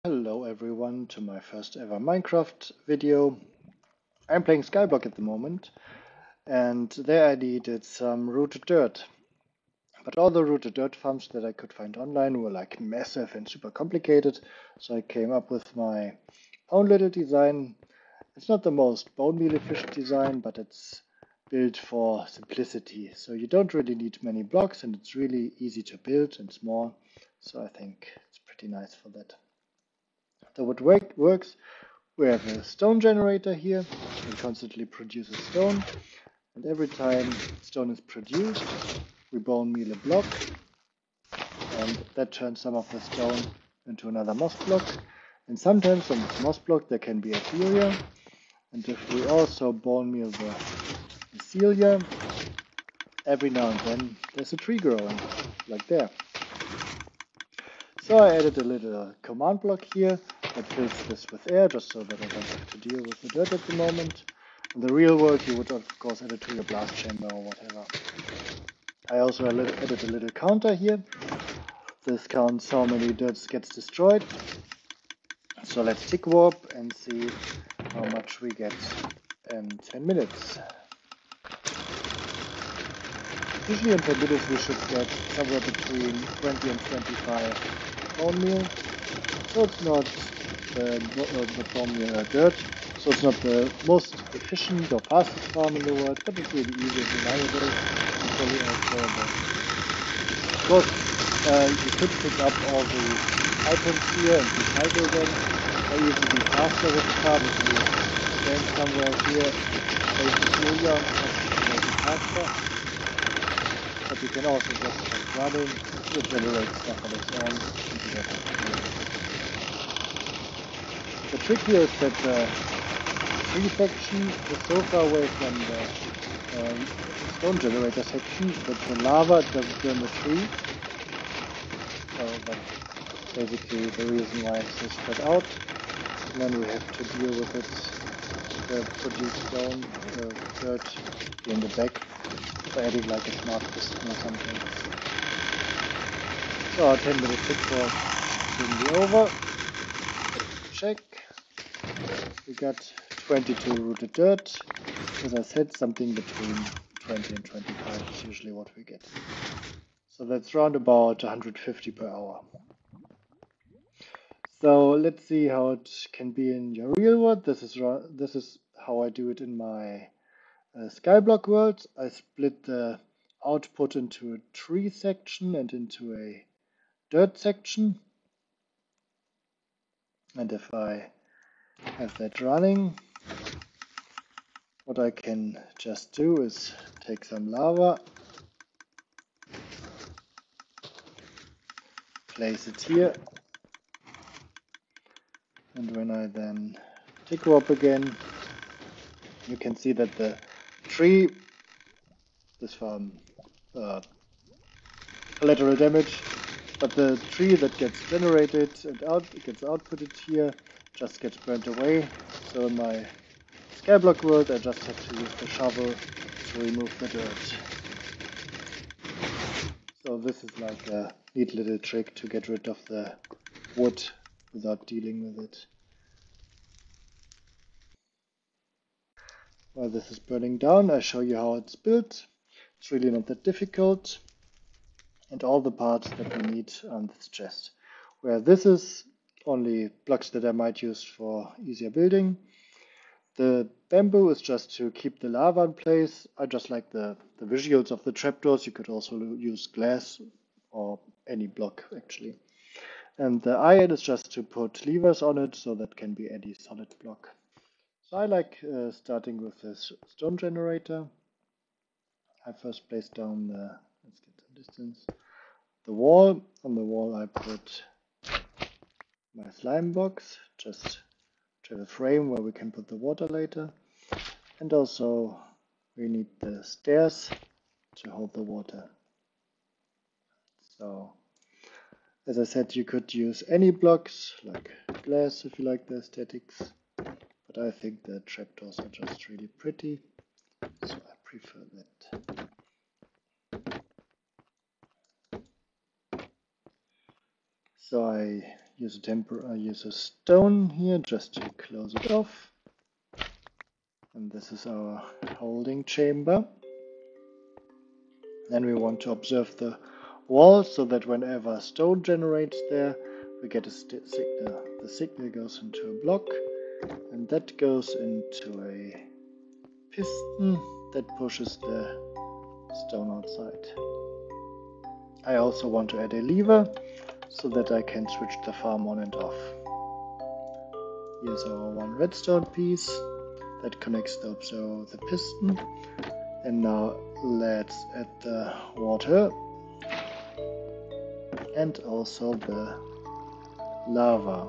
Hello everyone to my first ever Minecraft video. I'm playing Skyblock at the moment, and there I needed some rooted dirt. But all the rooted dirt farms that I could find online were like massive and super complicated, so I came up with my own little design. It's not the most bone meal efficient design, but it's built for simplicity. So you don't really need many blocks, and it's really easy to build and small, so I think it's pretty nice for that. So what works, we have a stone generator here. It constantly produces stone, and every time stone is produced, we bone meal a block, and that turns some of the stone into another moss block. And sometimes on this moss block there can be a celia, and if we also bone meal the celia, every now and then there's a tree growing, like there. So I added a little command block here that fills this with air, just so that I don't have to deal with the dirt at the moment. In the real world, you would of course add it to your blast chamber or whatever. I also added a little counter here. This counts how many dirt gets destroyed. So let's tick warp and see how much we get in 10 minutes. Usually in 10 minutes we should get somewhere between 20 and 25 bone meal. So it's not the bone meal dirt, so it's not the most efficient or fastest farm in the world, but it's really easy and reliable and fully affordable. Of course, you could pick up all the items here and recycle them, or even be faster with the farm if you stand somewhere here, place the celia on top to make it faster. But you can also just keep running, it will generate stuff on its own, and you don't have to do it. The trick here is that the tree section is so far away from the stone generator section that the lava doesn't burn the tree. So that's basically the reason why it's so spread out. And then we have to deal with it, the produced stone, dirt in the back, by adding like a smart piston or something. So our 10-minute tick for should be over. Check. We got 22 rooted dirt. As I said, something between 20 and 25 is usually what we get. So that's round about 150 per hour. So let's see how it can be in your real world. This is how I do it in my Skyblock world. I split the output into a tree section and into a dirt section. And if I have that running, what I can just do is take some lava, place it here, and when I then tick warp again, you can see that the tree, this farm, collateral damage, but the tree that gets generated and gets outputted here just gets burnt away. So in my Skyblock world, I just have to use the shovel to remove the dirt. So this is like a neat little trick to get rid of the wood without dealing with it. While this is burning down, I show you how it's built. It's really not that difficult. And all the parts that we need on this chest. Where this is only blocks that I might use for easier building. The bamboo is just to keep the lava in place. I just like the visuals of the trapdoors. You could also use glass or any block actually. And the iron is just to put levers on it, so that can be any solid block. So I like starting with this stone generator. I first place down the, let's get some distance, the wall. On the wall I put my slime box, just to have a frame where we can put the water later. And also we need the stairs to hold the water. So as I said, you could use any blocks like glass if you like the aesthetics, but I think the trapdoors are just really pretty, so I prefer that. So I use a stone here just to close it off. And this is our holding chamber. Then we want to observe the wall so that whenever a stone generates there, we get a signal. The signal goes into a block, and that goes into a piston that pushes the stone outside. I also want to add a lever so that I can switch the farm on and off. Here's our one redstone piece that connects the observer with the piston. And now let's add the water and also the lava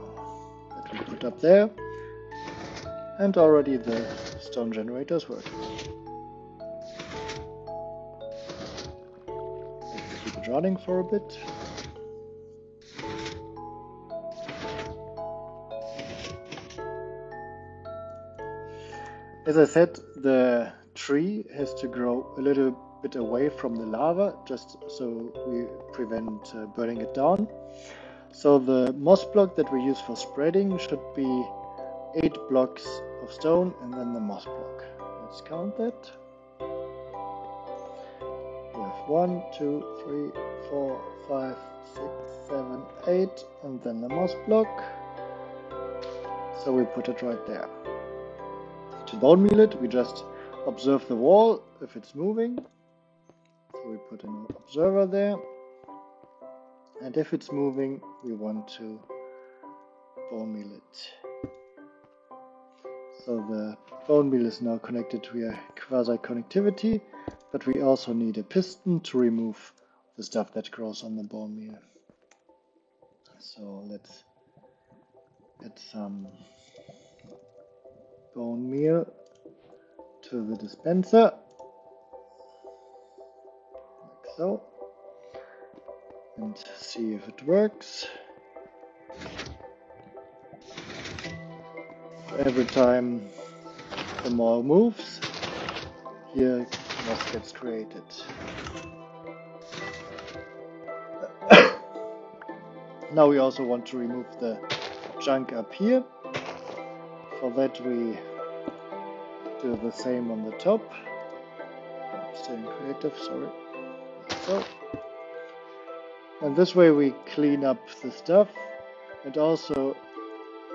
that we put up there. And already the stone generator is working. Let's keep it running for a bit. As I said, the tree has to grow a little bit away from the lava, just so we prevent burning it down. So the moss block that we use for spreading should be 8 blocks of stone and then the moss block. Let's count that. We have 1, 2, 3, 4, 5, 6, 7, 8 and then the moss block. So we put it right there. To bone meal it, we just observe the wall if it's moving. So we put an observer there. And if it's moving, we want to bone meal it. So the bone meal is now connected to a quasi-connectivity, but we also need a piston to remove the stuff that grows on the bone meal. So let's add some bone meal to the dispenser, like so, and see if it works. Every time the mall moves, here moss gets created. Now we also want to remove the junk up here. For that we do the same on the top. I'm staying creative, sorry. So. And this way we clean up the stuff, and also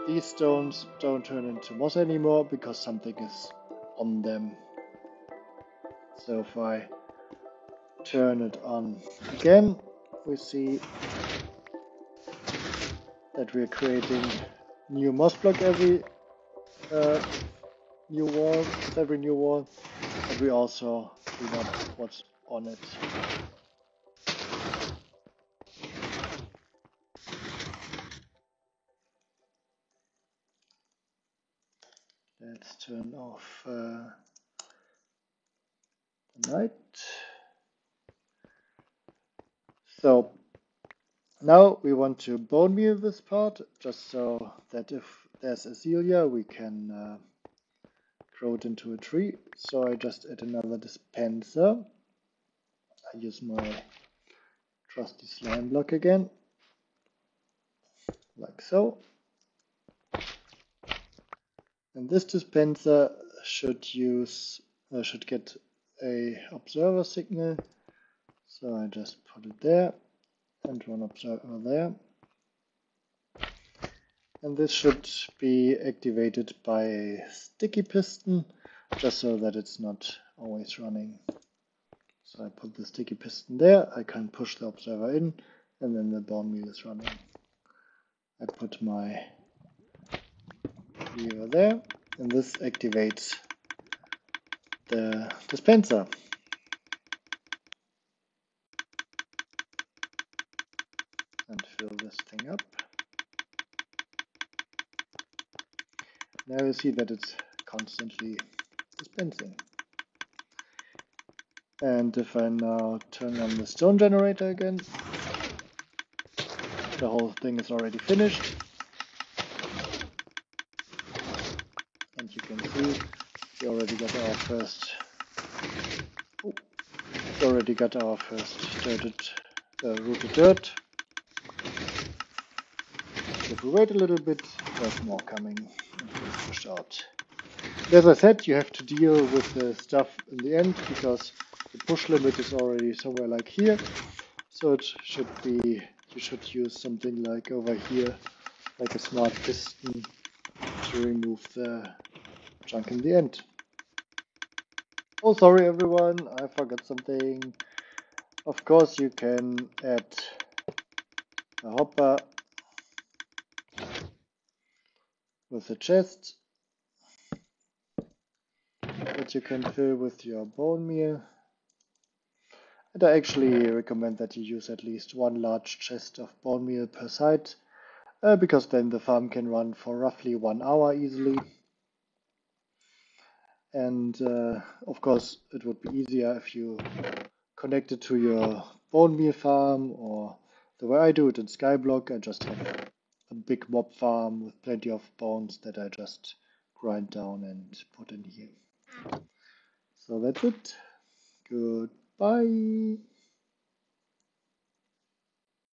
these stones don't turn into moss anymore because something is on them. So if I turn it on again, we see that we're creating new moss block every new wall, and we also clean up what's on it. Let's turn off the light. So now we want to bone meal this part, just so that if there's azalea, we can grow it into a tree. So I just add another dispenser. I use my trusty slime block again, like so. And this dispenser should get a observer signal. So I just put it there and one observer there. And this should be activated by a sticky piston, just so that it's not always running. So I put the sticky piston there, I can push the observer in, and then the bone meal is running. I put my lever there, and this activates the dispenser. And fill this thing up. Now you see that it's constantly dispensing. And if I now turn on the stone generator again, the whole thing is already finished. And you can see we already got our first rooted dirt. if we wait a little bit, there's more coming and being pushed out. As I said, you have to deal with the stuff in the end because the push limit is already somewhere like here. So it should be, you should use something like over here, like a smart piston to remove the junk in the end. Oh, sorry everyone, I forgot something. Of course you can add a hopper with a chest that you can fill with your bone meal. And I actually recommend that you use at least one large chest of bone meal per side, because then the farm can run for roughly 1 hour easily. And of course, it would be easier if you connect it to your bone meal farm, or the way I do it in Skyblock, I just have a big mob farm with plenty of bones that I just grind down and put in here. So that's it. Goodbye.